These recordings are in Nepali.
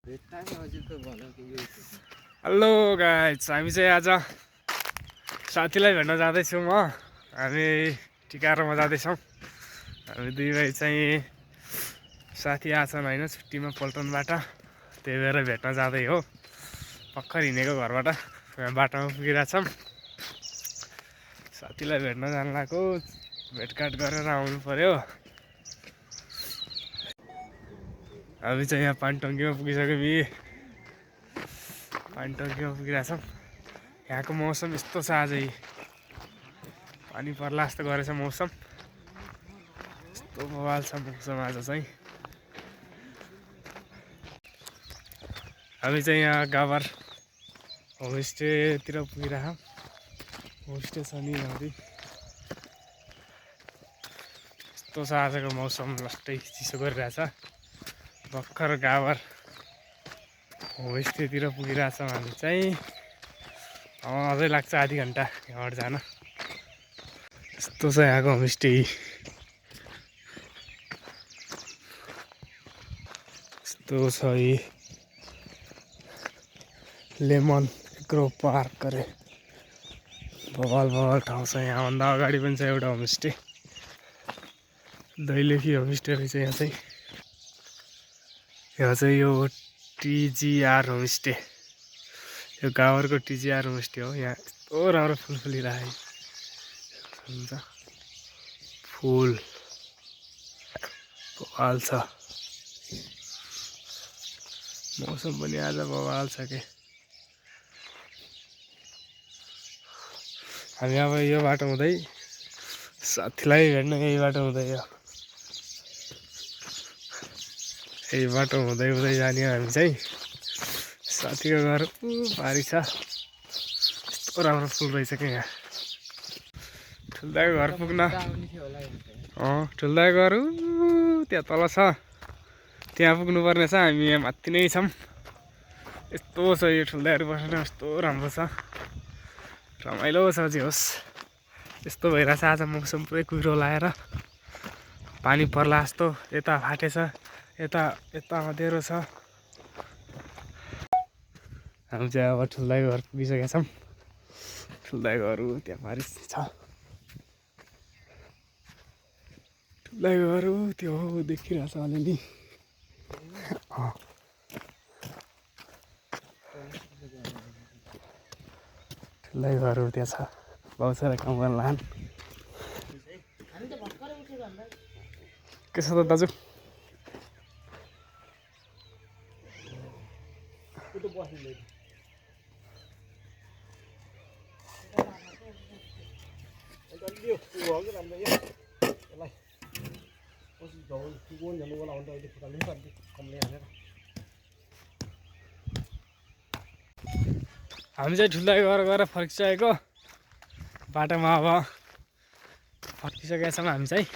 हेलो गाइस, हामी चाहिँ आज साथीलाई भेट्न जाँदैछौँ हो। हामी टिकारोमा जाँदैछौँ। हामी दुई भाइ चाहिँ साथी आछन् होइन छुट्टीमा पल्टनबाट, त्यही भएर भेट्न जाँदै हो। भर्खर हिँडेको घरबाट, बाटोमा पुगिरहेछौँ। साथीलाई भेट्न जानु लागेको, भेटघाट गरेर आउनु पर्यो। हामी चाहिँ यहाँ पानीटङ्कीमा पुगिसक्यौँ। पानीटङ्कीमा पुगिरहेछौँ। यहाँको मौसम यस्तो छ, आज पानी पर्ला जस्तो गरेछ मौसम। यस्तो बवाल छ मौसम आज चाहिँ। हामी चाहिँ यहाँ गावर होमस्टेतिर पुगिरहेछौँ। होमस्टे छ नि यहाँनिर। यस्तो छ आजको मौसम, लास्टै चिसो गरिरहेछ। भर्खर गावर होमस्टेतिर पुगिरहेछौँ हामी चाहिँ। अझै लाग्छ आधी घन्टा यहाँबाट जान। यस्तो छ यहाँको होमस्टे। यस्तो छ लेमन एग्रो पार्क अरे, बवाल बवाल ठाउँ छ। यहाँभन्दा अगाडि पनि छ एउटा होमस्टे, दैलेखी होमस्टे रहेछ यहाँ चाहिँ। यहाँ चाहिँ यो टिजिआर होमस्टे, यो गावरको टिजिआर होमस्टे हो। यहाँ यस्तो राम्रो फुल फुलिरहेको हुन्छ, फुल बवाल छ। मौसम पनि आज बवाल छ के। हामी अब यो बाटो हुँदै साथीलाई भेट्न यही बाटो हुँदै हो। यही बाटो हुँदै हुँदै जाने हामी चाहिँ। साथीको घर भारी छ, यस्तो राम्रो फुल रहेछ क्या यहाँ। ठुल्दाको घर पुग्न, ठुल्दाको घर त्यहाँ तल छ, त्यहाँ पुग्नुपर्ने छ। हामी यहाँ माथि नै छौँ। यस्तो छ यो ठुल्दाहरू बस्न, यस्तो राम्रो छ, रमाइलो छ जे होस्। यस्तो भइरहेछ आज मौसम, पुरै कुहिरो लाएर पानी पर्ला जस्तो। यता फाटेछ, यता अँध्यारो छ। हामी चाहिँ अब ठुल्दाको घर पुगिसकेका छौँ। ठुल्दाको घर त्यहाँ पारि छ। ठुल्दाको घर त्यो देखिरहेछ अलिअलि। ठुल्दाको घर त्यहाँ छ। बहुत सारा काम गर्न लान। के छ त दाजु? हामी चाहिँ ठुल्दाको घर गएर फर्किसकेको बाटोमा। अब फर्किसकेका छौँ हामी चाहिँ,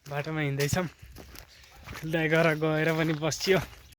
बाटोमा हिँड्दैछौँ। ठुल्दाको घर गएर पनि बस्यो।